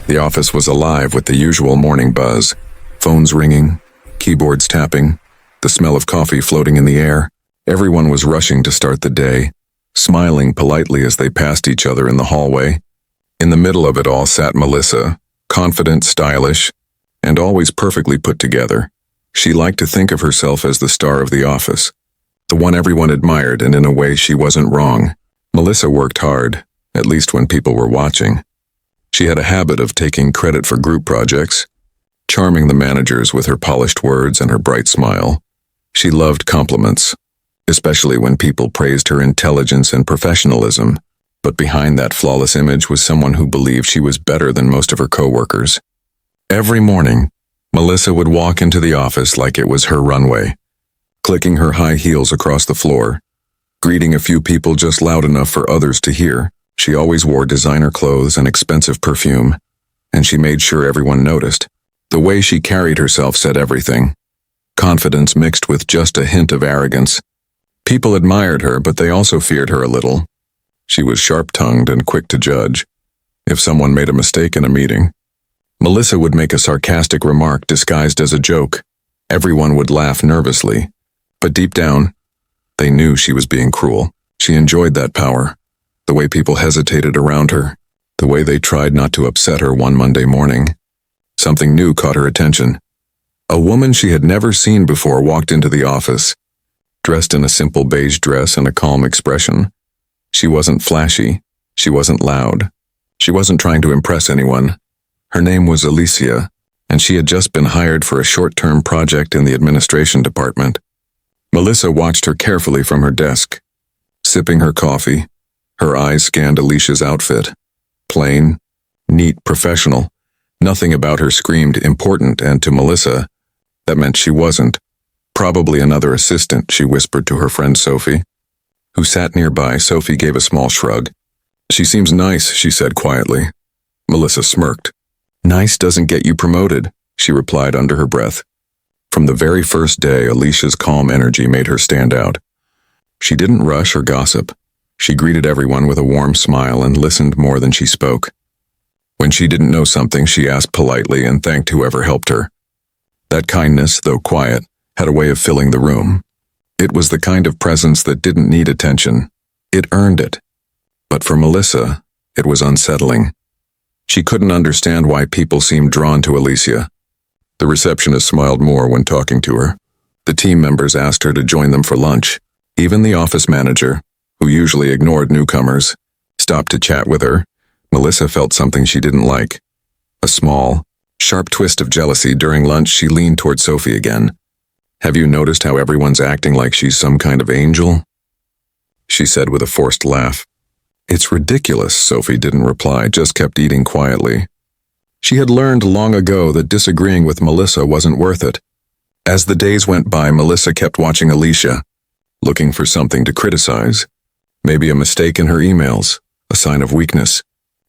The office was alive with the usual morning buzz. Phones ringing, keyboards tapping, the smell of coffee floating in the air. Everyone was rushing to start the day, smiling politely as they passed each other in the hallway. In the middle of it all sat Melissa, confident, stylish, and always perfectly put together. She liked to think of herself as the star of the office, the one everyone admired, and in a way she wasn't wrong. Melissa worked hard, at least when people were watching. She had a habit of taking credit for group projects, charming the managers with her polished words and her bright smile. She loved compliments, especially when people praised her intelligence and professionalism. But behind that flawless image was someone who believed she was better than most of her coworkers. Every morning, Melissa would walk into the office like it was her runway, clicking her high heels across the floor, greeting a few people just loud enough for others to hear. She always wore designer clothes and expensive perfume, and she made sure everyone noticed. The way she carried herself said everything. Confidence mixed with just a hint of arrogance. People admired her, but they also feared her a little. She was sharp-tongued and quick to judge. If someone made a mistake in a meeting, Melissa would make a sarcastic remark disguised as a joke. Everyone would laugh nervously, but deep down, they knew she was being cruel. She enjoyed that power, the way people hesitated around her, the way they tried not to upset her one Monday morning. Something new caught her attention. A woman she had never seen before walked into the office, dressed in a simple beige dress and a calm expression. She wasn't flashy. She wasn't loud. She wasn't trying to impress anyone. Her name was Alicia, and she had just been hired for a short-term project in the administration department. Melissa watched her carefully from her desk. Sipping her coffee, her eyes scanned Alicia's outfit. Plain, neat, professional. Nothing about her screamed important, and to Melissa, that meant she wasn't. Probably another assistant, she whispered to her friend Sophie, who sat nearby. Sophie gave a small shrug. She seems nice, she said quietly. Melissa smirked. Nice doesn't get you promoted, she replied under her breath. From the very first day, Alicia's calm energy made her stand out. She didn't rush or gossip. She greeted everyone with a warm smile and listened more than she spoke. When she didn't know something, she asked politely and thanked whoever helped her. That kindness, though quiet, had a way of filling the room. It was the kind of presence that didn't need attention. It earned it. But for Melissa, it was unsettling. She couldn't understand why people seemed drawn to Alicia. The receptionist smiled more when talking to her. The team members asked her to join them for lunch. Even the office manager, who usually ignored newcomers, stopped to chat with her. Melissa felt something she didn't like. A small, sharp twist of jealousy. During lunch, she leaned toward Sophie again. Have you noticed how everyone's acting like she's some kind of angel? She said with a forced laugh. It's ridiculous, Sophie didn't reply, just kept eating quietly. She had learned long ago that disagreeing with Melissa wasn't worth it. As the days went by, Melissa kept watching Alicia, looking for something to criticize. Maybe a mistake in her emails, a sign of weakness,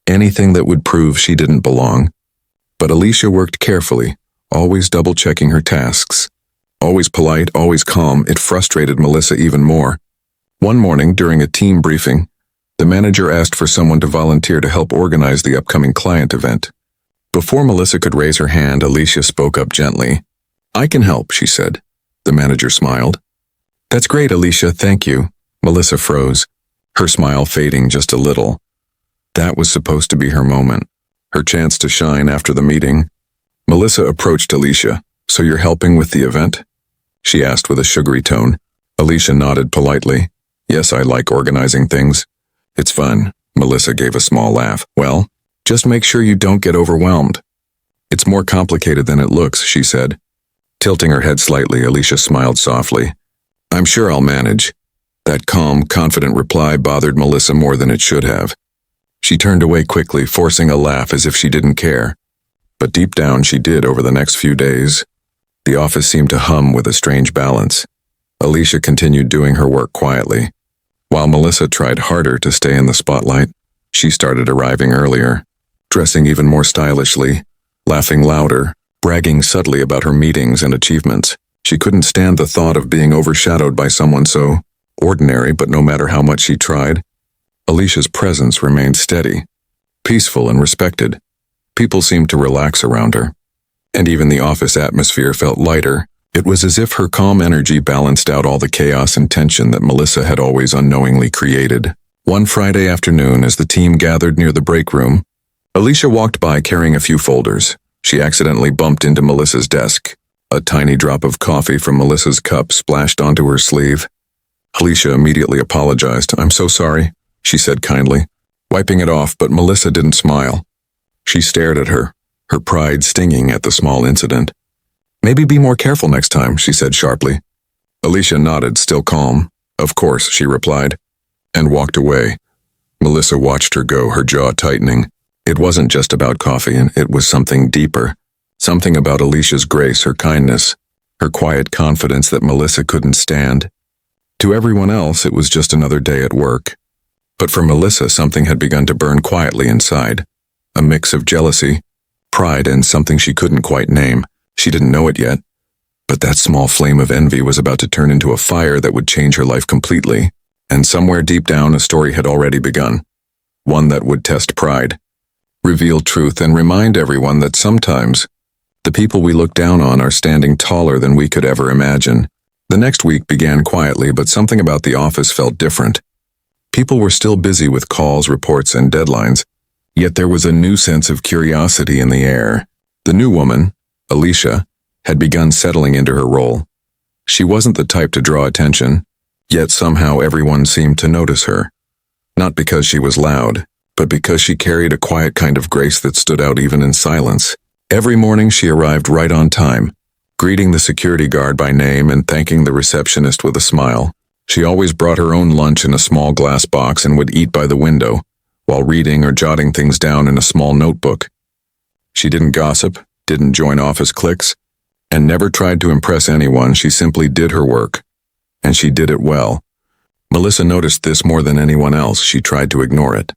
anything that would prove she didn't belong. But Alicia worked carefully, always double-checking her tasks. Always polite, always calm. It frustrated Melissa even more. One morning, during a team briefing, the manager asked for someone to volunteer to help organize the upcoming client event. Before Melissa could raise her hand, Alicia spoke up gently. I can help, she said. The manager smiled. That's great, Alicia, thank you. Melissa froze, her smile fading just a little. That was supposed to be her moment, her chance to shine after the meeting. Melissa approached Alicia. So you're helping with the event? She asked with a sugary tone. Alicia nodded politely. Yes, I like organizing things. It's fun. Melissa gave a small laugh. Well, just make sure you don't get overwhelmed. It's more complicated than it looks, she said. Tilting her head slightly, Alicia smiled softly. I'm sure I'll manage. That calm, confident reply bothered Melissa more than it should have. She turned away quickly, forcing a laugh as if she didn't care. But deep down she did over the next few days. The office seemed to hum with a strange balance. Alicia continued doing her work quietly. While Melissa tried harder to stay in the spotlight, she started arriving earlier, dressing even more stylishly, laughing louder, bragging subtly about her meetings and achievements. She couldn't stand the thought of being overshadowed by someone so ordinary, but no matter how much she tried, Alicia's presence remained steady, peaceful and respected. People seemed to relax around her, and even the office atmosphere felt lighter. It was as if her calm energy balanced out all the chaos and tension that Melissa had always unknowingly created. One Friday afternoon, as the team gathered near the break room, Alicia walked by carrying a few folders. She accidentally bumped into Melissa's desk. A tiny drop of coffee from Melissa's cup splashed onto her sleeve. Alicia immediately apologized. "I'm so sorry," she said kindly, wiping it off, but Melissa didn't smile. She stared at her, her pride stinging at the small incident. "Maybe be more careful next time," she said sharply. Alicia nodded, still calm. "Of course," she replied, and walked away. Melissa watched her go, her jaw tightening. It wasn't just about coffee, and it was something deeper. Something about Alicia's grace, her kindness, her quiet confidence that Melissa couldn't stand. To everyone else, it was just another day at work. But for Melissa, something had begun to burn quietly inside. A mix of jealousy, pride, and something she couldn't quite name. She didn't know it yet, but that small flame of envy was about to turn into a fire that would change her life completely. And somewhere deep down, a story had already begun. One that would test pride, reveal truth, and remind everyone that sometimes the people we look down on are standing taller than we could ever imagine. The next week began quietly, but something about the office felt different. People were still busy with calls, reports, and deadlines, yet there was a new sense of curiosity in the air. The new woman, Alicia, had begun settling into her role. She wasn't the type to draw attention, yet somehow everyone seemed to notice her. Not because she was loud, but because she carried a quiet kind of grace that stood out even in silence. Every morning she arrived right on time, greeting the security guard by name and thanking the receptionist with a smile. She always brought her own lunch in a small glass box and would eat by the window, while reading or jotting things down in a small notebook. She didn't gossip, didn't join office cliques, and never tried to impress anyone. She simply did her work, and she did it well. Melissa noticed this more than anyone else. She tried to ignore it.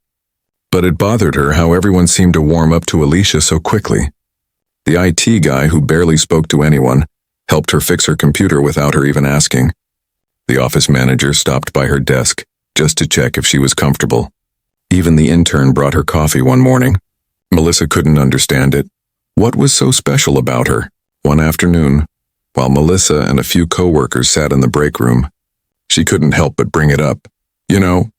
But it bothered her how everyone seemed to warm up to Alicia so quickly. The IT guy, who barely spoke to anyone, helped her fix her computer without her even asking. The office manager stopped by her desk just to check if she was comfortable. Even the intern brought her coffee one morning. Melissa couldn't understand it. What was so special about her? One afternoon, while Melissa and a few coworkers sat in the break room, she couldn't help but bring it up. "You know,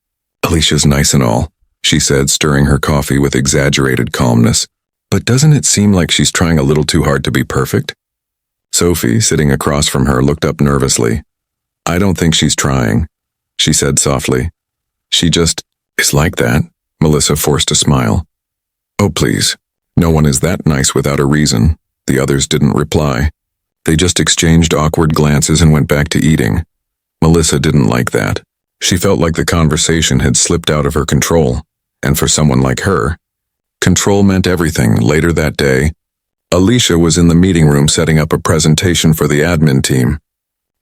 Alicia's nice and all," she said, stirring her coffee with exaggerated calmness. "But doesn't it seem like she's trying a little too hard to be perfect?" Sophie, sitting across from her, looked up nervously. "I don't think she's trying," she said softly. "She just is like that." Melissa forced a smile. "Oh, please. No one is that nice without a reason." The others didn't reply. They just exchanged awkward glances and went back to eating. Melissa didn't like that. She felt like the conversation had slipped out of her control, and for someone like her, control meant everything. Later that day, Alicia was in the meeting room setting up a presentation for the admin team.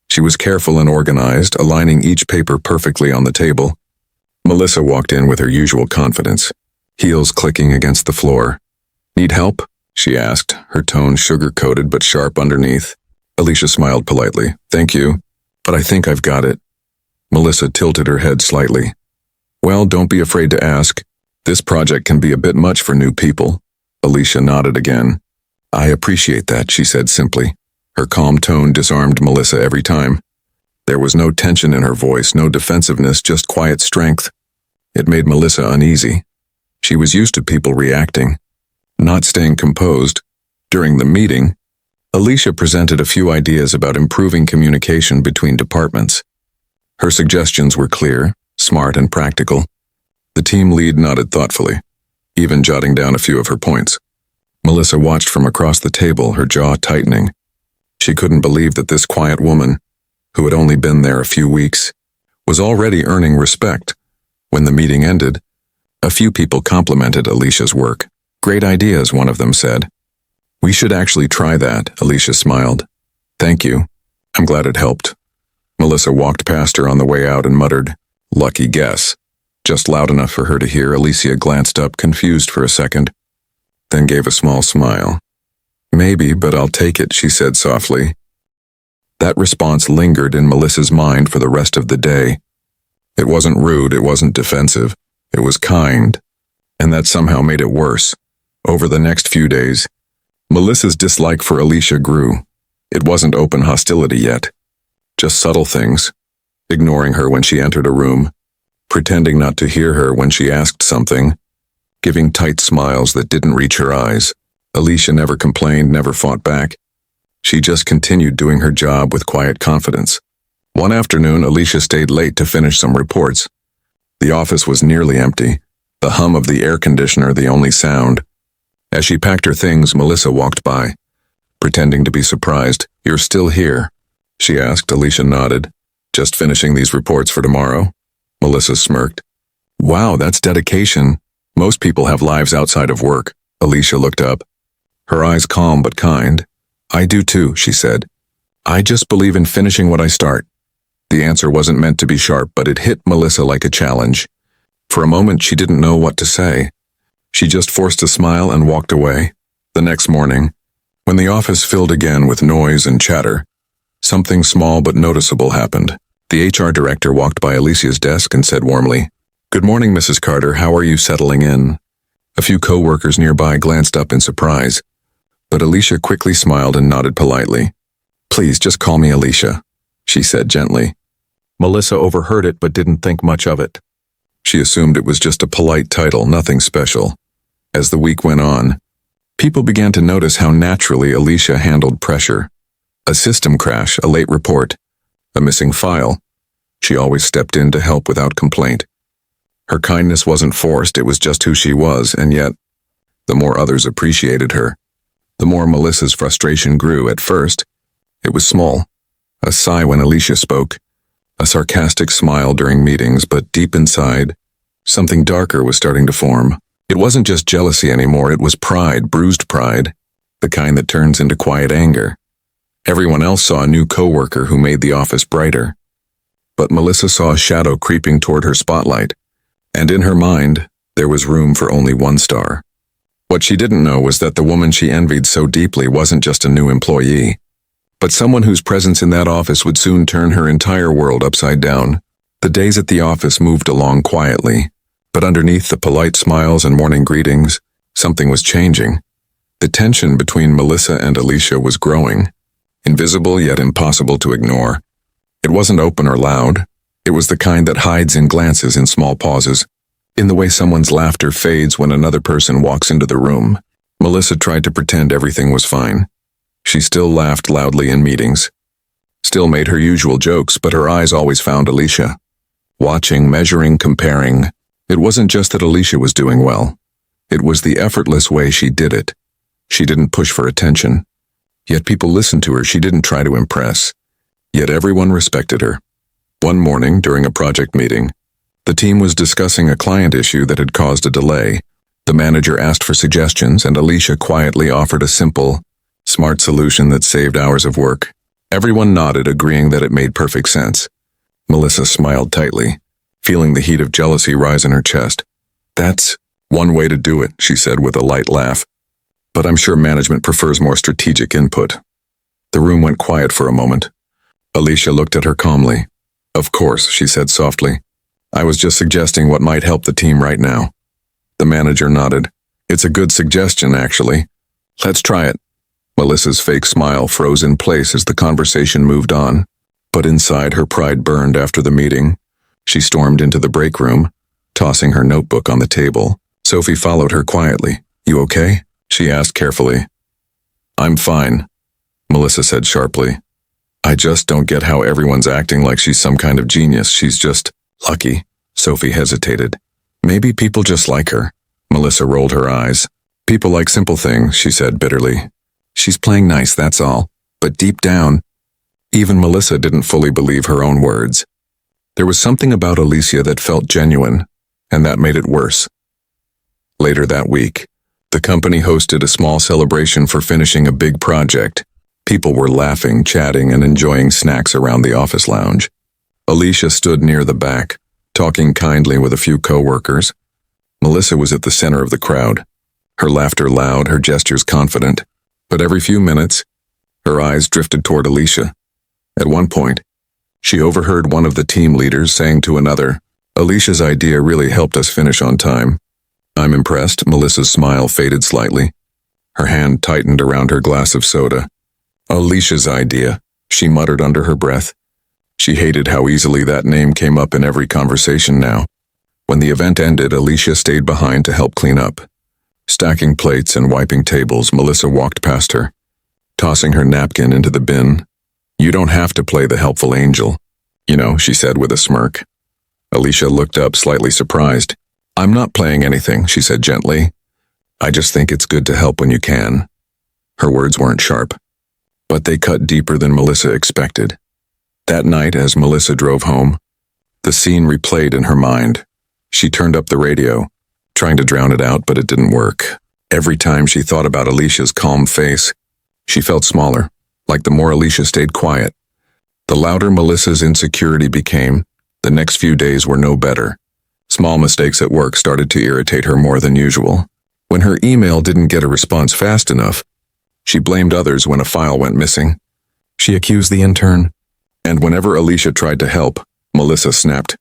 She was careful and organized, aligning each paper perfectly on the table. Melissa walked in with her usual confidence, heels clicking against the floor. "Need help?" she asked, her tone sugar-coated but sharp underneath. Alicia smiled politely. "Thank you, but I think I've got it." Melissa tilted her head slightly. "Well, don't be afraid to ask. This project can be a bit much for new people." Alicia nodded again. "I appreciate that," she said simply. Her calm tone disarmed Melissa every time. There was no tension in her voice, no defensiveness, just quiet strength. It made Melissa uneasy. She was used to people reacting, not staying composed. During the meeting, Alicia presented a few ideas about improving communication between departments. Her suggestions were clear, smart, and practical. The team lead nodded thoughtfully, even jotting down a few of her points. Melissa watched from across the table, her jaw tightening. She couldn't believe that this quiet woman, who had only been there a few weeks, was already earning respect. When the meeting ended, a few people complimented Alicia's work. "Great ideas," one of them said. "We should actually try that," Alicia smiled. "Thank you. I'm glad it helped." Melissa walked past her on the way out and muttered, "Lucky guess." Just loud enough for her to hear. Alicia glanced up, confused for a second, then gave a small smile. "Maybe, but I'll take it," she said softly. That response lingered in Melissa's mind for the rest of the day. It wasn't rude, it wasn't defensive, it was kind, and that somehow made it worse. Over the next few days, Melissa's dislike for Alicia grew. It wasn't open hostility yet, just subtle things, ignoring her when she entered a room, pretending not to hear her when she asked something, giving tight smiles that didn't reach her eyes. Alicia never complained, never fought back. She just continued doing her job with quiet confidence. One afternoon, Alicia stayed late to finish some reports. The office was nearly empty, the hum of the air conditioner the only sound. As she packed her things, Melissa walked by, pretending to be surprised. "You're still here?" she asked. Alicia nodded. "Just finishing these reports for tomorrow?" Melissa smirked. "Wow, that's dedication. Most people have lives outside of work." Alicia looked up, her eyes calm but kind. "I do too," she said. "I just believe in finishing what I start." The answer wasn't meant to be sharp, but it hit Melissa like a challenge. For a moment, she didn't know what to say. She just forced a smile and walked away. The next morning, when the office filled again with noise and chatter, something small but noticeable happened. The HR director walked by Alicia's desk and said warmly, "Good morning, Mrs. Carter. How are you settling in?" A few co-workers nearby glanced up in surprise, but Alicia quickly smiled and nodded politely. "Please just call me Alicia," she said gently. Melissa overheard it but didn't think much of it. She assumed it was just a polite title, nothing special. As the week went on, people began to notice how naturally Alicia handled pressure. A system crash, a late report, a missing file. She always stepped in to help without complaint. Her kindness wasn't forced, it was just who she was, and yet, the more others appreciated her, the more Melissa's frustration grew. At first, it was small. A sigh when Alicia spoke, a sarcastic smile during meetings, but deep inside, something darker was starting to form. It wasn't just jealousy anymore, it was pride, bruised pride, the kind that turns into quiet anger. Everyone else saw a new coworker who made the office brighter. But Melissa saw a shadow creeping toward her spotlight, and in her mind, there was room for only one star. What she didn't know was that the woman she envied so deeply wasn't just a new employee, but someone whose presence in that office would soon turn her entire world upside down. The days at the office moved along quietly, but underneath the polite smiles and morning greetings, something was changing. The tension between Melissa and Alicia was growing, invisible yet impossible to ignore. It wasn't open or loud. It was the kind that hides in glances, in small pauses, in the way someone's laughter fades when another person walks into the room. Melissa tried to pretend everything was fine. She still laughed loudly in meetings, still made her usual jokes, but her eyes always found Alicia. Watching, measuring, comparing. It wasn't just that Alicia was doing well. It was the effortless way she did it. She didn't push for attention. Yet people listened to her. She didn't try to impress. Yet everyone respected her. One morning, during a project meeting, the team was discussing a client issue that had caused a delay. The manager asked for suggestions, and Alicia quietly offered a simple, smart solution that saved hours of work. Everyone nodded, agreeing that it made perfect sense. Melissa smiled tightly, feeling the heat of jealousy rise in her chest. "That's one way to do it," she said with a light laugh. "But I'm sure management prefers more strategic input." The room went quiet for a moment. Alicia looked at her calmly. "Of course," she said softly. "I was just suggesting what might help the team right now." The manager nodded. "It's a good suggestion, actually. Let's try it." Melissa's fake smile froze in place as the conversation moved on. But inside, her pride burned after the meeting. She stormed into the break room, tossing her notebook on the table. Sophie followed her quietly. "You okay?" she asked carefully. "I'm fine," Melissa said sharply. "I just don't get how everyone's acting like she's some kind of genius. She's just lucky." Sophie hesitated. "Maybe people just like her." Melissa rolled her eyes. "People like simple things," she said bitterly. "She's playing nice, that's all. But deep down..." Even Melissa didn't fully believe her own words. There was something about Alicia that felt genuine, and that made it worse. Later that week, the company hosted a small celebration for finishing a big project. People were laughing, chatting, and enjoying snacks around the office lounge. Alicia stood near the back, talking kindly with a few co-workers. Melissa was at the center of the crowd, her laughter loud, her gestures confident. But every few minutes, her eyes drifted toward Alicia. At one point, she overheard one of the team leaders saying to another, "Alicia's idea really helped us finish on time." I'm impressed. Melissa's smile faded slightly. Her hand tightened around her glass of soda. Alicia's idea, she muttered under her breath. She hated how easily that name came up in every conversation now. When the event ended, Alicia stayed behind to help clean up. Stacking plates and wiping tables, Melissa walked past her, tossing her napkin into the bin. You don't have to play the helpful angel, she said with a smirk. Alicia looked up, slightly surprised. I'm not playing anything, she said gently. I just think it's good to help when you can. Her words weren't sharp, but they cut deeper than Melissa expected. That night, as Melissa drove home, the scene replayed in her mind. She turned up the radio, trying to drown it out, but it didn't work. Every time she thought about Alicia's calm face, she felt smaller, like the more Alicia stayed quiet. The louder Melissa's insecurity became, the next few days were no better. Small mistakes at work started to irritate her more than usual. When her email didn't get a response fast enough, she blamed others when a file went missing. She accused the intern. And whenever Alicia tried to help, Melissa snapped.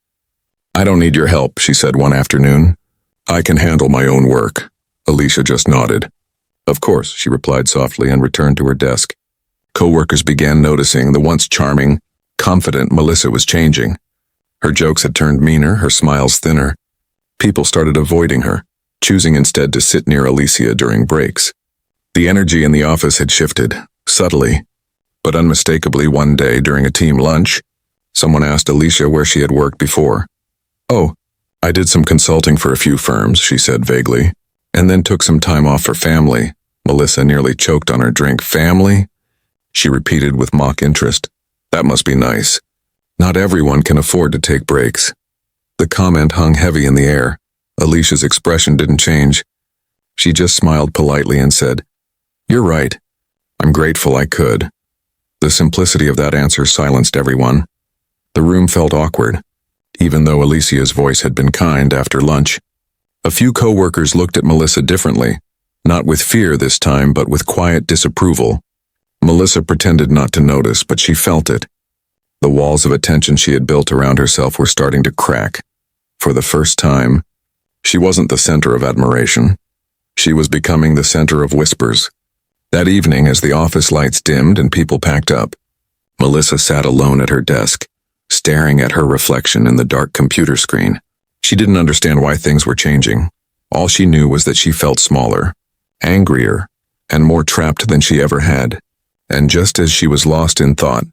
I don't need your help, she said one afternoon. I can handle my own work. Alicia just nodded. Of course, she replied softly and returned to her desk. Coworkers began noticing the once charming, confident Melissa was changing. Her jokes had turned meaner, her smiles thinner. People started avoiding her, choosing instead to sit near Alicia during breaks. The energy in the office had shifted, subtly, but unmistakably. One day during a team lunch, someone asked Alicia where she had worked before. Oh, I did some consulting for a few firms, she said vaguely, and then took some time off for family. Melissa nearly choked on her drink. Family? She repeated with mock interest. That must be nice. Not everyone can afford to take breaks. The comment hung heavy in the air. Alicia's expression didn't change. She just smiled politely and said, You're right. I'm grateful I could. The simplicity of that answer silenced everyone. The room felt awkward, even though Alicia's voice had been kind after lunch. A few coworkers looked at Melissa differently, not with fear this time, but with quiet disapproval. Melissa pretended not to notice, but she felt it. The walls of attention she had built around herself were starting to crack. For the first time, she wasn't the center of admiration. She was becoming the center of whispers. That evening, as the office lights dimmed and people packed up, Melissa sat alone at her desk, staring at her reflection in the dark computer screen. She didn't understand why things were changing. All she knew was that she felt smaller, angrier, and more trapped than she ever had. And just as she was lost in thought,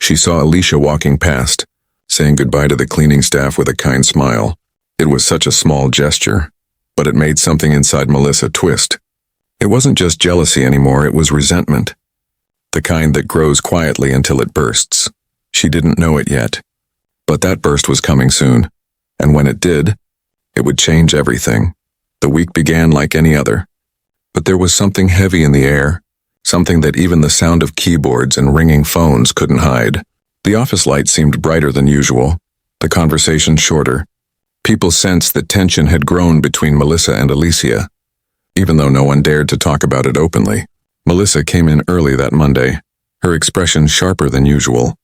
she saw Alicia walking past, saying goodbye to the cleaning staff with a kind smile. It was such a small gesture, but it made something inside Melissa twist. It wasn't just jealousy anymore, it was resentment. The kind that grows quietly until it bursts. She didn't know it yet, but that burst was coming soon, and when it did, it would change everything. The week began like any other, but there was something heavy in the air, something that even the sound of keyboards and ringing phones couldn't hide. The office lights seemed brighter than usual, the conversation shorter. People sensed that tension had grown between Melissa and Alicia, even though no one dared to talk about it openly. Melissa came in early that Monday, her expression sharper than usual.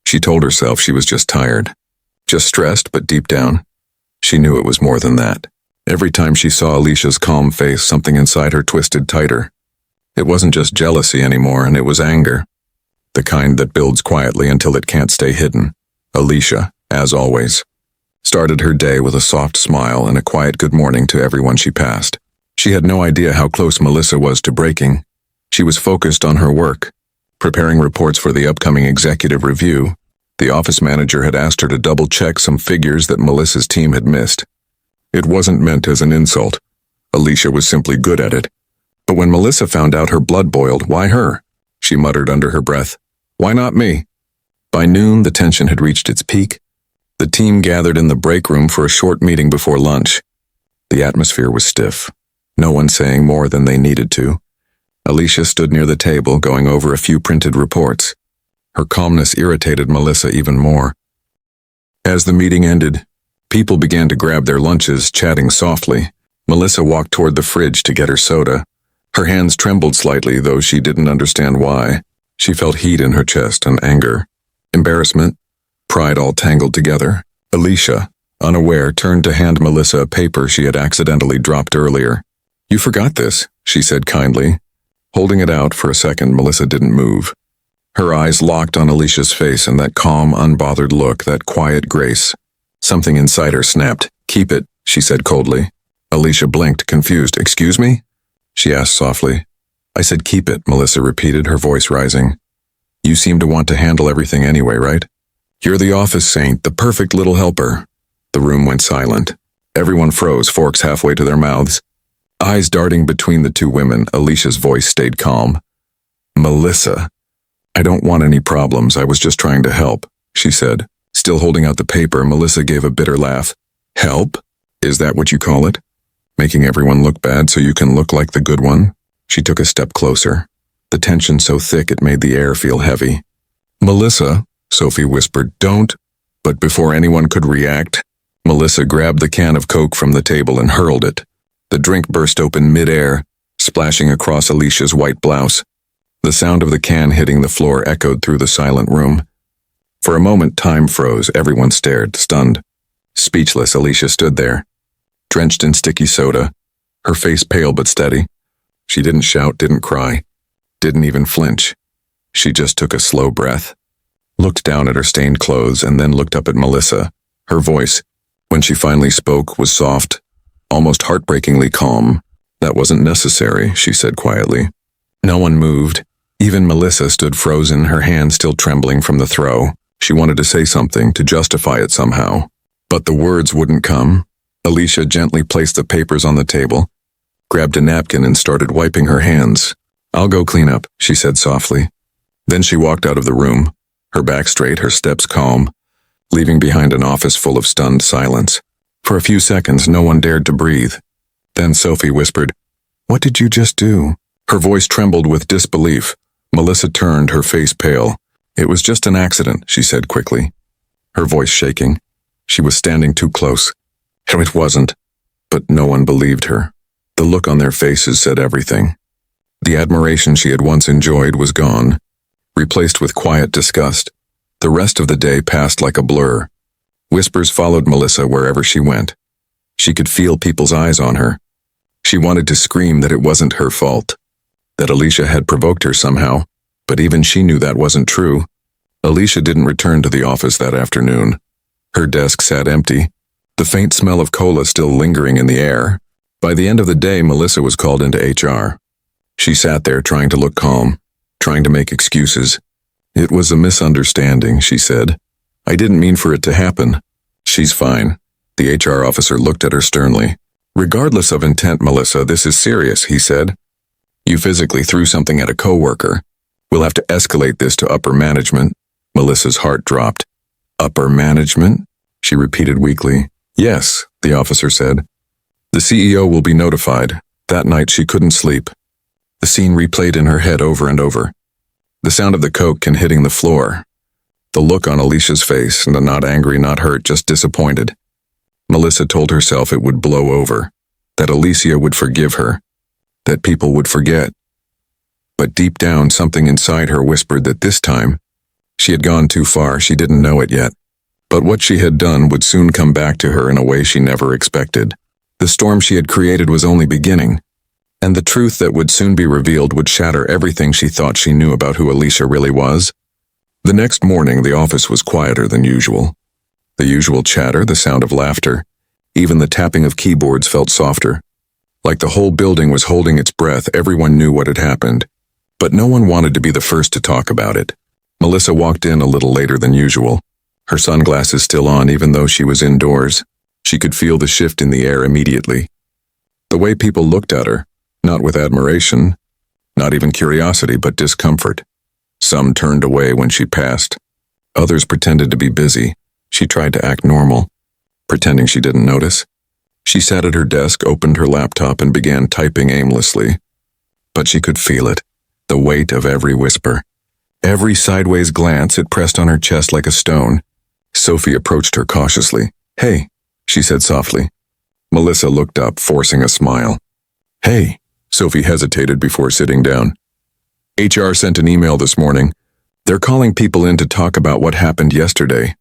She told herself she was just tired, just stressed, but deep down, she knew it was more than that. Every time she saw Alicia's calm face, something inside her twisted tighter. It wasn't just jealousy anymore, and it was anger. The kind that builds quietly until it can't stay hidden. Alicia, as always, started her day with a soft smile and a quiet good morning to everyone she passed. She had no idea how close Melissa was to breaking. She was focused on her work, preparing reports for the upcoming executive review. The office manager had asked her to double-check some figures that Melissa's team had missed. It wasn't meant as an insult. Alicia was simply good at it. But when Melissa found out, her blood boiled. Why her? She muttered under her breath. Why not me? By noon, the tension had reached its peak. The team gathered in the break room for a short meeting before lunch. The atmosphere was stiff, no one saying more than they needed to. Alicia stood near the table, going over a few printed reports. Her calmness irritated Melissa even more. As the meeting ended, people began to grab their lunches, chatting softly. Melissa walked toward the fridge to get her soda. Her hands trembled slightly, though she didn't understand why. She felt heat in her chest and anger, embarrassment, pride all tangled together. Alicia, unaware, turned to hand Melissa a paper she had accidentally dropped earlier. "You forgot this," she said kindly. Holding it out for a second, Melissa didn't move. Her eyes locked on Alicia's face, and that calm, unbothered look, that quiet grace. Something inside her snapped. "Keep it," she said coldly. Alicia blinked, confused. "Excuse me?" she asked softly. "I said keep it," Melissa repeated, her voice rising. "You seem to want to handle everything anyway, right? You're the office saint, the perfect little helper." The room went silent. Everyone froze, forks halfway to their mouths. Eyes darting between the two women, Alicia's voice stayed calm. "Melissa, I don't want any problems. I was just trying to help," she said. Still holding out the paper, Melissa gave a bitter laugh. "Help? Is that what you call it? Making everyone look bad so you can look like the good one?" She took a step closer, the tension so thick it made the air feel heavy. "Melissa," Sophie whispered, "don't." But before anyone could react, Melissa grabbed the can of Coke from the table and hurled it. The drink burst open mid-air, splashing across Alicia's white blouse. The sound of the can hitting the floor echoed through the silent room. For a moment, time froze. Everyone stared, stunned. Speechless, Alicia stood there, drenched in sticky soda, her face pale but steady. She didn't shout, didn't cry, didn't even flinch. She just took a slow breath, looked down at her stained clothes, and then looked up at Melissa. Her voice, when she finally spoke, was soft, almost heartbreakingly calm. "That wasn't necessary," she said quietly. No one moved. Even Melissa stood frozen, her hand still trembling from the throw. She wanted to say something, to justify it somehow. But the words wouldn't come. Alicia gently placed the papers on the table, grabbed a napkin and started wiping her hands. "I'll go clean up," she said softly. Then she walked out of the room, her back straight, her steps calm, leaving behind an office full of stunned silence. For a few seconds, no one dared to breathe. Then Sophie whispered, "What did you just do?" Her voice trembled with disbelief. Melissa turned, her face pale. "It was just an accident," she said quickly, her voice shaking. She was standing too close. No, it wasn't. But no one believed her. The look on their faces said everything. The admiration she had once enjoyed was gone, replaced with quiet disgust. The rest of the day passed like a blur. Whispers followed Melissa wherever she went. She could feel people's eyes on her. She wanted to scream that it wasn't her fault, that Alicia had provoked her somehow, but even she knew that wasn't true. Alicia didn't return to the office that afternoon. Her desk sat empty, the faint smell of cola still lingering in the air. By the end of the day, Melissa was called into HR. She sat there trying to look calm, trying to make excuses. "It was a misunderstanding," she said. "I didn't mean for it to happen." "She's fine." The HR officer looked at her sternly. "Regardless of intent, Melissa, this is serious," he said. "You physically threw something at a coworker. We'll have to escalate this to upper management." Melissa's heart dropped. "Upper management?" she repeated weakly. "Yes," the officer said. "The CEO will be notified." That night she couldn't sleep. The scene replayed in her head over and over. The sound of the Coke can hitting the floor. The look on Alicia's face, not angry, not hurt, just disappointed. Melissa told herself it would blow over, that Alicia would forgive her, that people would forget. But deep down, something inside her whispered that this time, she had gone too far. She didn't know it yet. But what she had done would soon come back to her in a way she never expected. The storm she had created was only beginning, and the truth that would soon be revealed would shatter everything she thought she knew about who Alicia really was. The next morning, the office was quieter than usual. The usual chatter, the sound of laughter, even the tapping of keyboards felt softer. Like the whole building was holding its breath, everyone knew what had happened. But no one wanted to be the first to talk about it. Melissa walked in a little later than usual, her sunglasses still on even though she was indoors. She could feel the shift in the air immediately. The way people looked at her, not with admiration, not even curiosity, but discomfort. Some turned away when she passed. Others pretended to be busy. She tried to act normal, pretending she didn't notice. She sat at her desk, opened her laptop, and began typing aimlessly. But she could feel it, the weight of every whisper. Every sideways glance, it pressed on her chest like a stone. Sophie approached her cautiously. "Hey," she said softly. Melissa looked up, forcing a smile. "Hey," Sophie hesitated before sitting down. "HR sent an email this morning. They're calling people in to talk about what happened yesterday."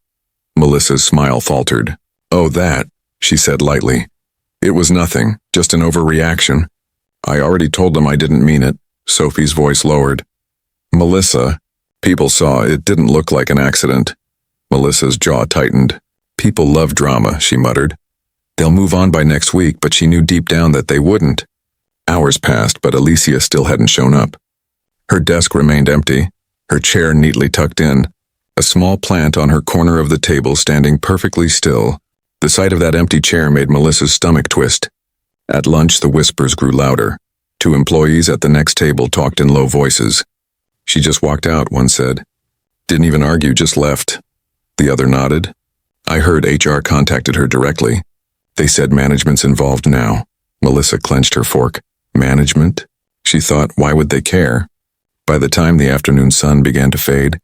Melissa's smile faltered. "Oh, that," she said lightly. "It was nothing, just an overreaction. I already told them I didn't mean it." Sophie's voice lowered. "Melissa." People saw it didn't look like an accident. Melissa's jaw tightened. "People love drama," she muttered. "They'll move on by next week," but she knew deep down that they wouldn't. Hours passed, but Alicia still hadn't shown up. Her desk remained empty, her chair neatly tucked in, a small plant on her corner of the table standing perfectly still. The sight of that empty chair made Melissa's stomach twist. At lunch, the whispers grew louder. Two employees at the next table talked in low voices. "She just walked out," one said. "Didn't even argue, just left." The other nodded. "I heard HR contacted her directly. They said management's involved now." Melissa clenched her fork. Management? She thought, why would they care? By the time the afternoon sun began to fade,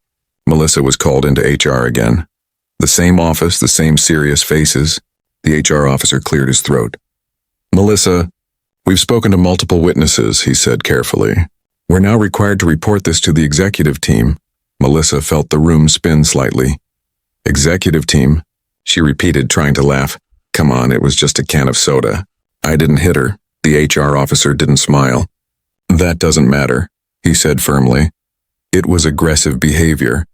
Melissa was called into HR again. The same office, the same serious faces. The HR officer cleared his throat. "Melissa, we've spoken to multiple witnesses," he said carefully. "We're now required to report this to the executive team." Melissa felt the room spin slightly. "Executive team?" she repeated, trying to laugh. "Come on, it was just a can of soda. I didn't hit her." The HR officer didn't smile. "That doesn't matter," he said firmly. "It was aggressive behavior,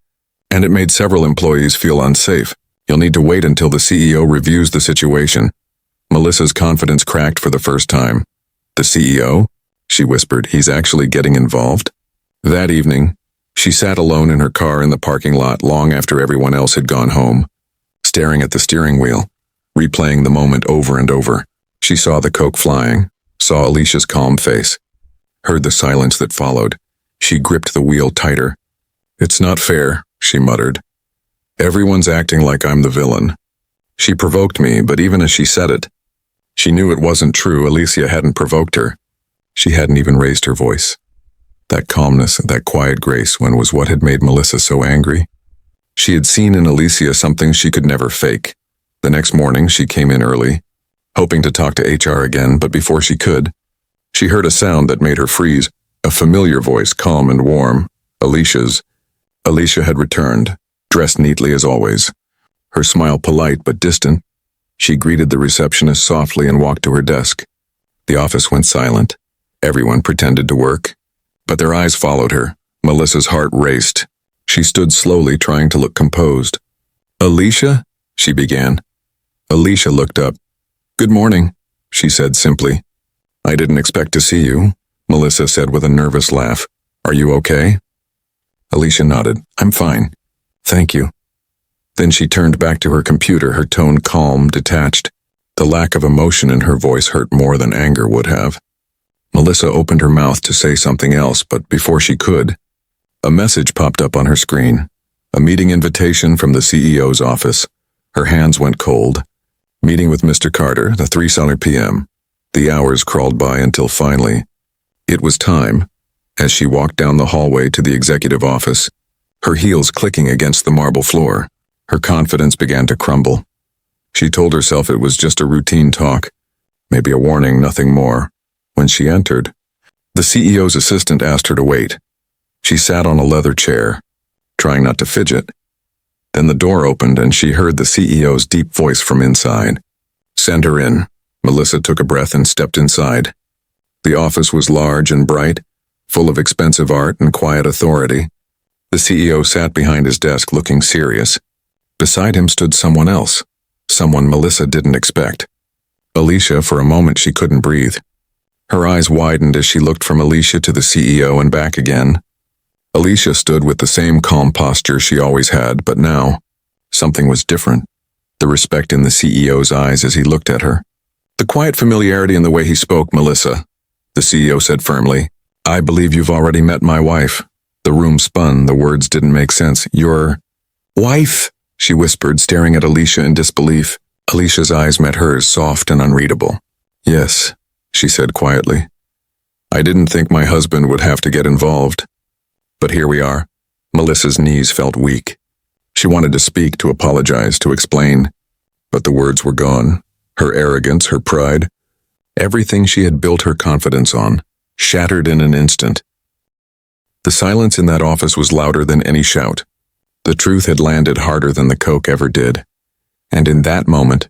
and it made several employees feel unsafe. You'll need to wait until the CEO reviews the situation." Melissa's confidence cracked for the first time. "The CEO?" she whispered. "He's actually getting involved?" That evening, she sat alone in her car in the parking lot long after everyone else had gone home, staring at the steering wheel, replaying the moment over and over. She saw the Coke flying, saw Alicia's calm face, heard the silence that followed. She gripped the wheel tighter. "It's not fair," she muttered. "Everyone's acting like I'm the villain." She provoked me, but even as she said it, she knew it wasn't true. Alicia hadn't provoked her. She hadn't even raised her voice. That calmness, that quiet grace was what had made Melissa so angry. She had seen in Alicia something she could never fake. The next morning, she came in early, hoping to talk to HR again, but before she could, she heard a sound that made her freeze, a familiar voice, calm and warm. Alicia's. Alicia had returned, dressed neatly as always, her smile polite but distant. She greeted the receptionist softly and walked to her desk. The office went silent. Everyone pretended to work, but their eyes followed her. Melissa's heart raced. She stood slowly, trying to look composed. "Alicia?" she began. Alicia looked up. "Good morning," she said simply. "I didn't expect to see you," Melissa said with a nervous laugh. "Are you okay?" Alicia nodded. "I'm fine. Thank you." Then she turned back to her computer, her tone calm, detached. The lack of emotion in her voice hurt more than anger would have. Melissa opened her mouth to say something else, but before she could, a message popped up on her screen. A meeting invitation from the CEO's office. Her hands went cold. Meeting with Mr. Carter, the 3 p.m. The hours crawled by until finally, it was time. As she walked down the hallway to the executive office, her heels clicking against the marble floor, her confidence began to crumble. She told herself it was just a routine talk, maybe a warning, nothing more. When she entered, the CEO's assistant asked her to wait. She sat on a leather chair, trying not to fidget. Then the door opened and she heard the CEO's deep voice from inside. "Send her in." Melissa took a breath and stepped inside. The office was large and bright, full of expensive art and quiet authority. The CEO sat behind his desk looking serious. Beside him stood someone else, someone Melissa didn't expect. Alicia, for a moment she couldn't breathe. Her eyes widened as she looked from Alicia to the CEO and back again. Alicia stood with the same calm posture she always had, but now, something was different. The respect in the CEO's eyes as he looked at her. The quiet familiarity in the way he spoke. "Melissa," the CEO said firmly, "I believe you've already met my wife." The room spun, the words didn't make sense. "Your wife?" she whispered, staring at Alicia in disbelief. Alicia's eyes met hers, soft and unreadable. "Yes," she said quietly. "I didn't think my husband would have to get involved. But here we are." Melissa's knees felt weak. She wanted to speak, to apologize, to explain. But the words were gone. Her arrogance, her pride, everything she had built her confidence on, shattered in an instant. The silence in that office was louder than any shout. The truth had landed harder than the Coke ever did. And in that moment,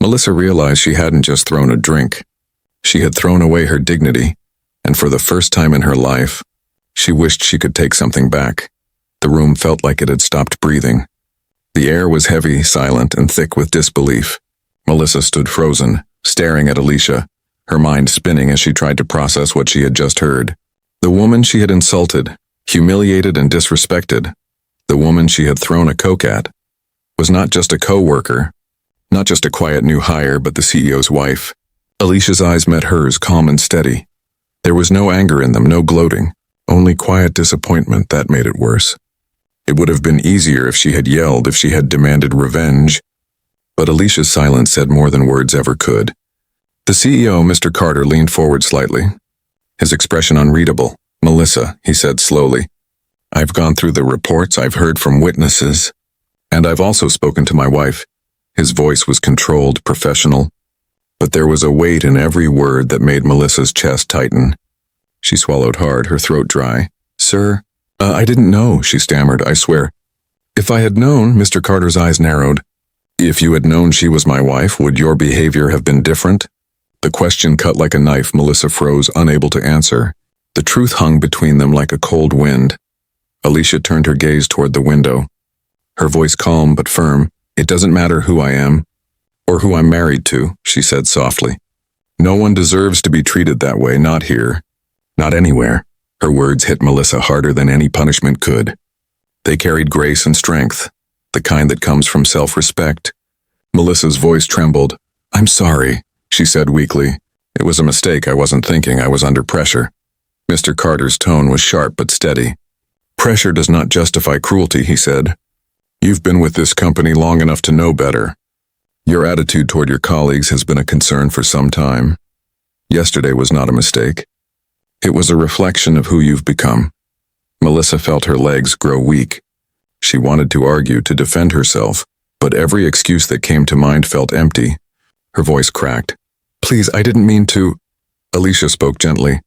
Melissa realized she hadn't just thrown a drink. She had thrown away her dignity, and for the first time in her life, she wished she could take something back. The room felt like it had stopped breathing. The air was heavy, silent, and thick with disbelief. Melissa stood frozen, staring at Alicia, her mind spinning as she tried to process what she had just heard. The woman she had insulted, humiliated, and disrespected, the woman she had thrown a Coke at, was not just a co-worker, not just a quiet new hire, but the CEO's wife. Alicia's eyes met hers, calm and steady. There was no anger in them, no gloating, only quiet disappointment. That made it worse. It would have been easier if she had yelled, if she had demanded revenge. But Alicia's silence said more than words ever could. The CEO, Mr. Carter, leaned forward slightly, his expression unreadable. "Melissa," he said slowly, "I've gone through the reports, I've heard from witnesses, and I've also spoken to my wife." His voice was controlled, professional, but there was a weight in every word that made Melissa's chest tighten. She swallowed hard, her throat dry. "Sir, I didn't know," she stammered, "I swear." "If I had known," Mr. Carter's eyes narrowed. "If you had known she was my wife, would your behavior have been different?" The question cut like a knife. Melissa froze, unable to answer. The truth hung between them like a cold wind. Alicia turned her gaze toward the window, her voice calm but firm. "It doesn't matter who I am, or who I'm married to," she said softly. "No one deserves to be treated that way, not here, not anywhere." Her words hit Melissa harder than any punishment could. They carried grace and strength, the kind that comes from self-respect. Melissa's voice trembled. "I'm sorry," she said weakly. "It was a mistake. I wasn't thinking. I was under pressure." Mr. Carter's tone was sharp but steady. "Pressure does not justify cruelty," he said. "You've been with this company long enough to know better. Your attitude toward your colleagues has been a concern for some time. Yesterday was not a mistake. It was a reflection of who you've become." Melissa felt her legs grow weak. She wanted to argue, to defend herself, but every excuse that came to mind felt empty. Her voice cracked. "Please, I didn't mean to—" Alicia spoke gently.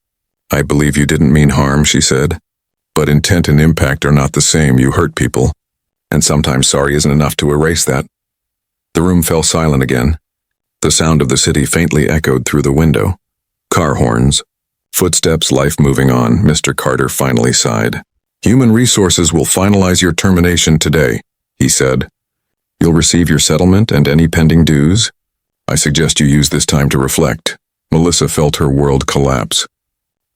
"I believe you didn't mean harm," she said. "But intent and impact are not the same. You hurt people, and sometimes sorry isn't enough to erase that." The room fell silent again. The sound of the city faintly echoed through the window. Car horns, footsteps, life moving on. Mr. Carter finally sighed. "Human Resources will finalize your termination today," he said. "You'll receive your settlement and any pending dues. I suggest you use this time to reflect." Melissa felt her world collapse.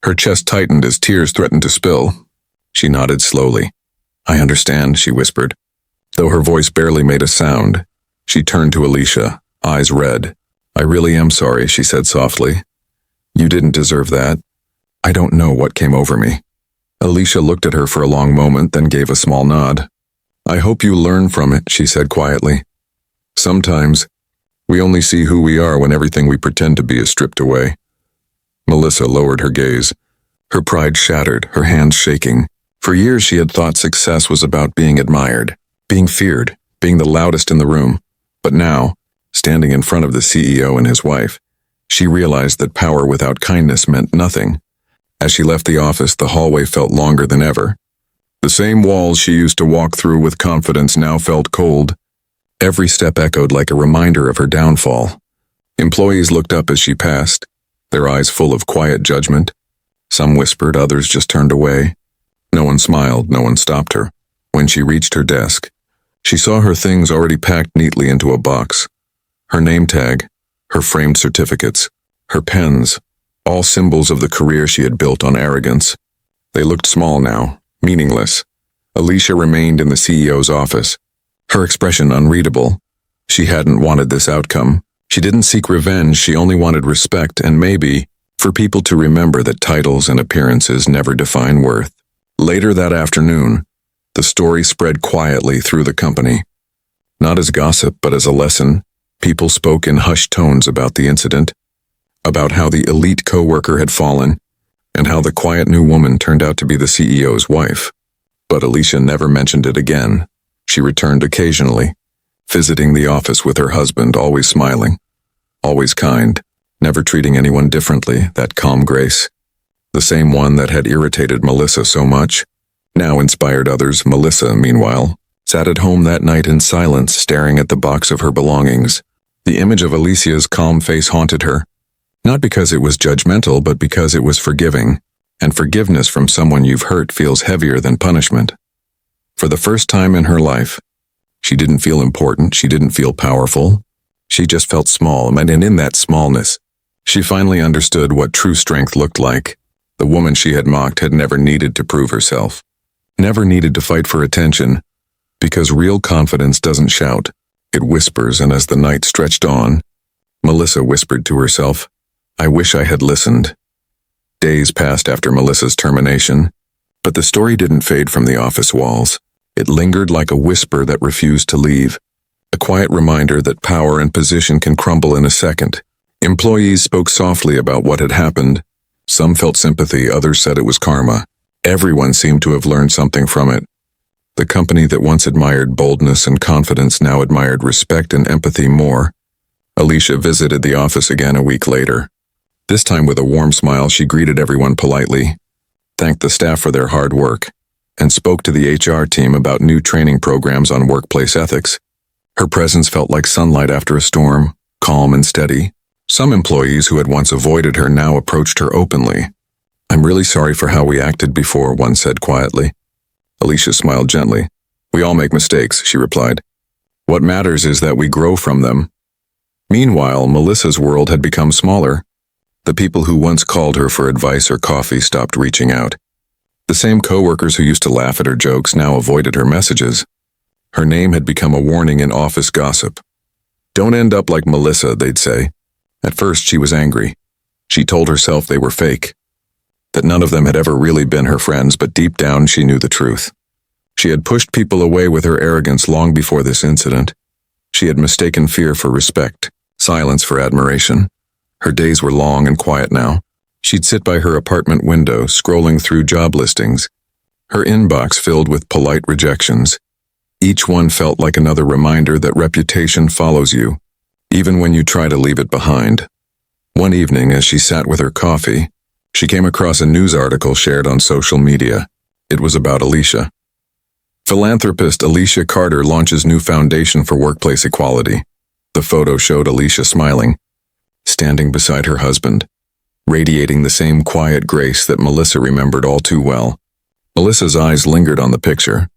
Her chest tightened as tears threatened to spill. She nodded slowly. "I understand," she whispered. Though her voice barely made a sound, she turned to Alicia, eyes red. "I really am sorry," she said softly. "You didn't deserve that. I don't know what came over me." Alicia looked at her for a long moment, then gave a small nod. "I hope you learn from it," she said quietly. "Sometimes, we only see who we are when everything we pretend to be is stripped away." Melissa lowered her gaze. Her pride shattered, her hands shaking. For years she had thought success was about being admired, being feared, being the loudest in the room. But now, standing in front of the CEO and his wife, she realized that power without kindness meant nothing. As she left the office, the hallway felt longer than ever. The same walls she used to walk through with confidence now felt cold. Every step echoed like a reminder of her downfall. Employees looked up as she passed, their eyes full of quiet judgment. Some whispered, others just turned away. No one smiled, no one stopped her. When she reached her desk, she saw her things already packed neatly into a box. Her name tag, her framed certificates, her pens, all symbols of the career she had built on arrogance. They looked small now, meaningless. Alicia remained in the CEO's office, her expression unreadable. She hadn't wanted this outcome. She didn't seek revenge, she only wanted respect and maybe for people to remember that titles and appearances never define worth. Later that afternoon, the story spread quietly through the company. Not as gossip, but as a lesson. People spoke in hushed tones about the incident, about how the elite coworker had fallen, and how the quiet new woman turned out to be the CEO's wife. But Alicia never mentioned it again. She returned occasionally, visiting the office with her husband, always smiling, always kind, never treating anyone differently, that calm grace. The same one that had irritated Melissa so much, now inspired others. Melissa, meanwhile, sat at home that night in silence, staring at the box of her belongings. The image of Alicia's calm face haunted her, not because it was judgmental, but because it was forgiving, and forgiveness from someone you've hurt feels heavier than punishment. For the first time in her life, she didn't feel important, she didn't feel powerful, she just felt small, and in that smallness, she finally understood what true strength looked like. The woman she had mocked had never needed to prove herself, never needed to fight for attention, because real confidence doesn't shout, it whispers. And as the night stretched on, Melissa whispered to herself, "I wish I had listened." Days passed after Melissa's termination, but the story didn't fade from the office walls. It lingered like a whisper that refused to leave, a quiet reminder that power and position can crumble in a second. Employees spoke softly about what had happened. Some felt sympathy, others said it was karma. Everyone seemed to have learned something from it. The company that once admired boldness and confidence now admired respect and empathy more. Alicia visited the office again a week later. This time with a warm smile, she greeted everyone politely, thanked the staff for their hard work, and spoke to the HR team about new training programs on workplace ethics. Her presence felt like sunlight after a storm, calm and steady. Some employees who had once avoided her now approached her openly. "I'm really sorry for how we acted before," one said quietly. Alicia smiled gently. "We all make mistakes," she replied. "What matters is that we grow from them." Meanwhile, Melissa's world had become smaller. The people who once called her for advice or coffee stopped reaching out. The same coworkers who used to laugh at her jokes now avoided her messages. Her name had become a warning in office gossip. "Don't end up like Melissa," they'd say. At first she was angry. She told herself they were fake, that none of them had ever really been her friends, but deep down she knew the truth. She had pushed people away with her arrogance long before this incident. She had mistaken fear for respect, silence for admiration. Her days were long and quiet now. She'd sit by her apartment window, scrolling through job listings, her inbox filled with polite rejections. Each one felt like another reminder that reputation follows you, even when you try to leave it behind. One evening, as she sat with her coffee, she came across a news article shared on social media. It was about Alicia. Philanthropist Alicia Carter launches new foundation for workplace equality. The photo showed Alicia smiling, standing beside her husband, radiating the same quiet grace that Melissa remembered all too well. Melissa's eyes lingered on the picture.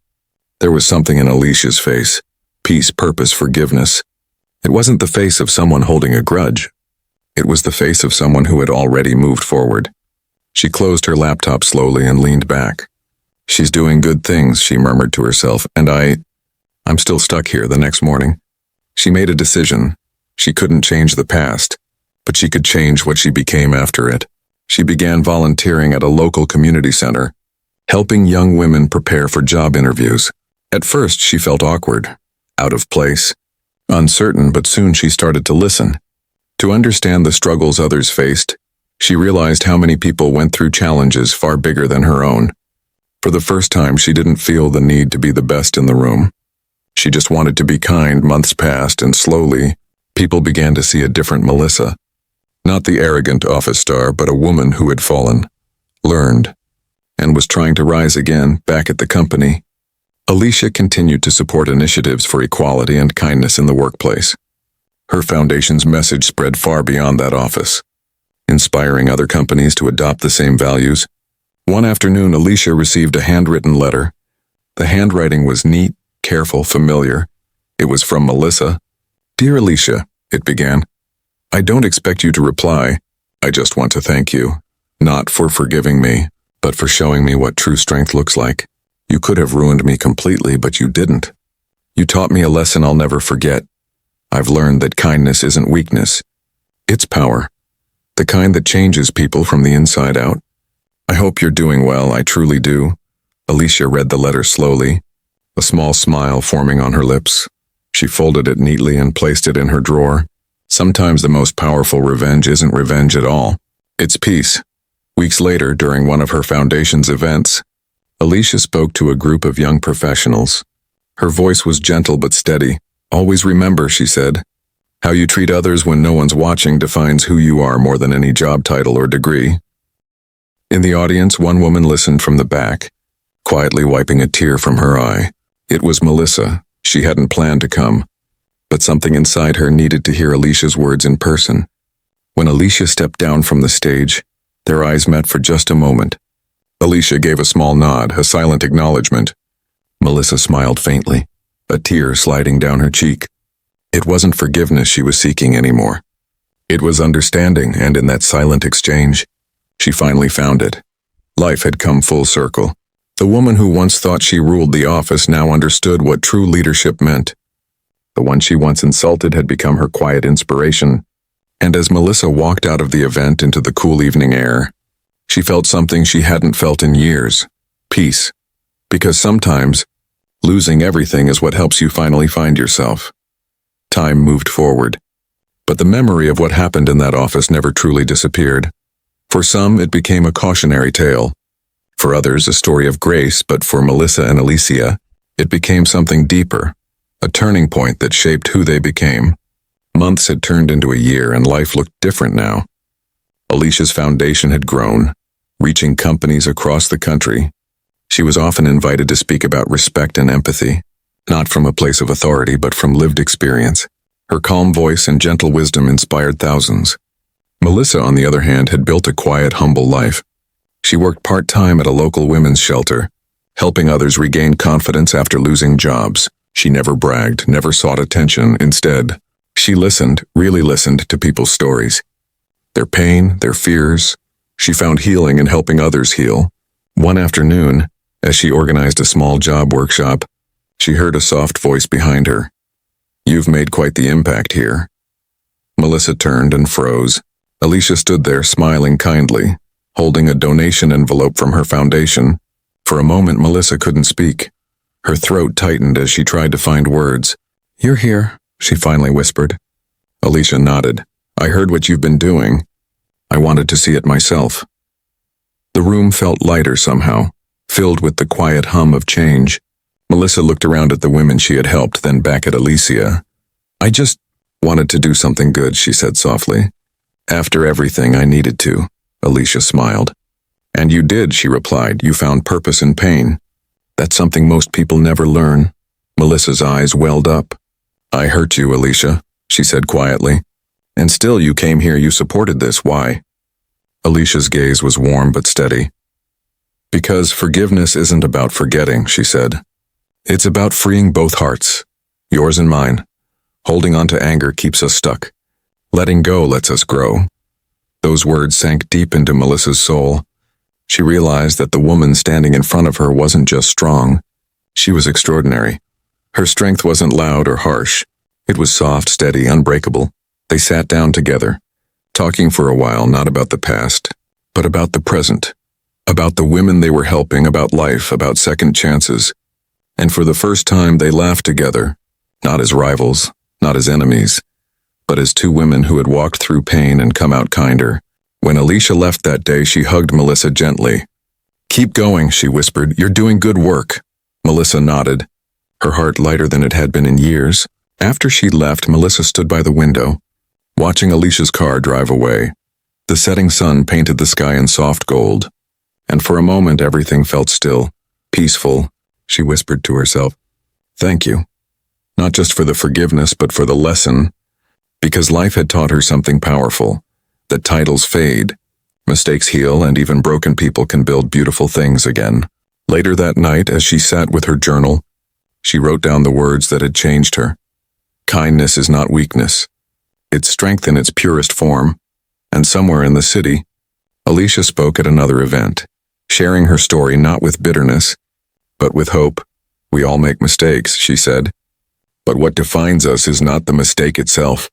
There was something in Alicia's face, peace, purpose, forgiveness. It wasn't the face of someone holding a grudge. It was the face of someone who had already moved forward. She closed her laptop slowly and leaned back. "She's doing good things," she murmured to herself, "and I'm still stuck here." The next morning, she made a decision. She couldn't change the past, but she could change what she became after it. She began volunteering at a local community center, helping young women prepare for job interviews. At first, she felt awkward, out of place, uncertain, but soon she started to listen. To understand the struggles others faced, she realized how many people went through challenges far bigger than her own. For the first time, she didn't feel the need to be the best in the room. She just wanted to be kind. Months passed, and slowly, people began to see a different Melissa. Not the arrogant office star, but a woman who had fallen, learned, and was trying to rise again, back at the company. Alicia continued to support initiatives for equality and kindness in the workplace. Her foundation's message spread far beyond that office, inspiring other companies to adopt the same values. One afternoon, Alicia received a handwritten letter. The handwriting was neat, careful, familiar. It was from Melissa. "Dear Alicia," it began, "I don't expect you to reply. I just want to thank you, not for forgiving me, but for showing me what true strength looks like. You could have ruined me completely, but you didn't. You taught me a lesson I'll never forget. I've learned that kindness isn't weakness. It's power, the kind that changes people from the inside out. I hope you're doing well, I truly do." Alicia read the letter slowly, a small smile forming on her lips. She folded it neatly and placed it in her drawer. Sometimes the most powerful revenge isn't revenge at all. It's peace. Weeks later, during one of her foundation's events, Alicia spoke to a group of young professionals. Her voice was gentle but steady. "Always remember," she said, "how you treat others when no one's watching defines who you are more than any job title or degree." In the audience, one woman listened from the back, quietly wiping a tear from her eye. It was Melissa. She hadn't planned to come, but something inside her needed to hear Alicia's words in person. When Alicia stepped down from the stage, their eyes met for just a moment. Alicia gave a small nod, a silent acknowledgement. Melissa smiled faintly, a tear sliding down her cheek. It wasn't forgiveness she was seeking anymore. It was understanding, and in that silent exchange, she finally found it. Life had come full circle. The woman who once thought she ruled the office now understood what true leadership meant. The one she once insulted had become her quiet inspiration, and as Melissa walked out of the event into the cool evening air, she felt something she hadn't felt in years: peace. Because sometimes, losing everything is what helps you finally find yourself. Time moved forward, but the memory of what happened in that office never truly disappeared. For some, it became a cautionary tale. For others, a story of grace, but for Melissa and Alicia, it became something deeper, a turning point that shaped who they became. Months had turned into a year, and life looked different now. Alicia's foundation had grown, reaching companies across the country. She was often invited to speak about respect and empathy, not from a place of authority, but from lived experience. Her calm voice and gentle wisdom inspired thousands. Melissa, on the other hand, had built a quiet, humble life. She worked part-time at a local women's shelter, helping others regain confidence after losing jobs. She never bragged, never sought attention. Instead, she listened, really listened to people's stories. Their pain, their fears. She found healing in helping others heal. One afternoon, as she organized a small job workshop, she heard a soft voice behind her. "You've made quite the impact here." Melissa turned and froze. Alicia stood there, smiling kindly, holding a donation envelope from her foundation. For a moment, Melissa couldn't speak. Her throat tightened as she tried to find words. "You're here," she finally whispered. Alicia nodded. "I heard what you've been doing. I wanted to see it myself." The room felt lighter somehow, filled with the quiet hum of change. Melissa looked around at the women she had helped, then back at Alicia. "I just wanted to do something good," she said softly. "After everything, I needed to." Alicia smiled. "And you did," she replied. "You found purpose in pain. That's something most people never learn." Melissa's eyes welled up. "I hurt you, Alicia," she said quietly. "And still you came here, you supported this. Why?" Alicia's gaze was warm but steady. "Because forgiveness isn't about forgetting," she said. "It's about freeing both hearts, yours and mine. Holding on to anger keeps us stuck. Letting go lets us grow." Those words sank deep into Melissa's soul. She realized that the woman standing in front of her wasn't just strong. She was extraordinary. Her strength wasn't loud or harsh. It was soft, steady, unbreakable. They sat down together, talking for a while, not about the past, but about the present, about the women they were helping, about life, about second chances. And for the first time, they laughed together, not as rivals, not as enemies, but as two women who had walked through pain and come out kinder. When Alicia left that day, she hugged Melissa gently. "Keep going," she whispered. "You're doing good work." Melissa nodded, her heart lighter than it had been in years. After she left, Melissa stood by the window, watching Alicia's car drive away. The setting sun painted the sky in soft gold, and for a moment everything felt still, peaceful. She whispered to herself, "Thank you. Not just for the forgiveness, but for the lesson." Because life had taught her something powerful, that titles fade, mistakes heal, and even broken people can build beautiful things again. Later that night, as she sat with her journal, she wrote down the words that had changed her. Kindness is not weakness. It's strength in its purest form. And somewhere in the city, Alicia spoke at another event, sharing her story not with bitterness, but with hope. "We all make mistakes," she said. "But what defines us is not the mistake itself.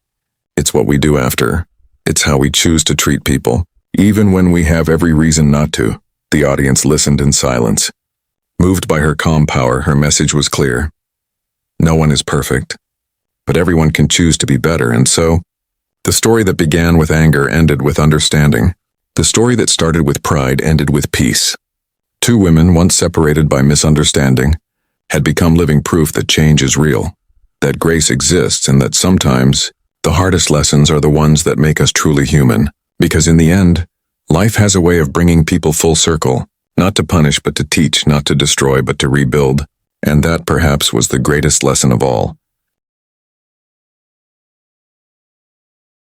It's what we do after. It's how we choose to treat people, even when we have every reason not to." The audience listened in silence. Moved by her calm power, her message was clear. No one is perfect, but everyone can choose to be better, and so, the story that began with anger ended with understanding. The story that started with pride ended with peace. Two women, once separated by misunderstanding, had become living proof that change is real, that grace exists, and that sometimes the hardest lessons are the ones that make us truly human. Because in the end, life has a way of bringing people full circle, not to punish but to teach, not to destroy but to rebuild. And that perhaps was the greatest lesson of all.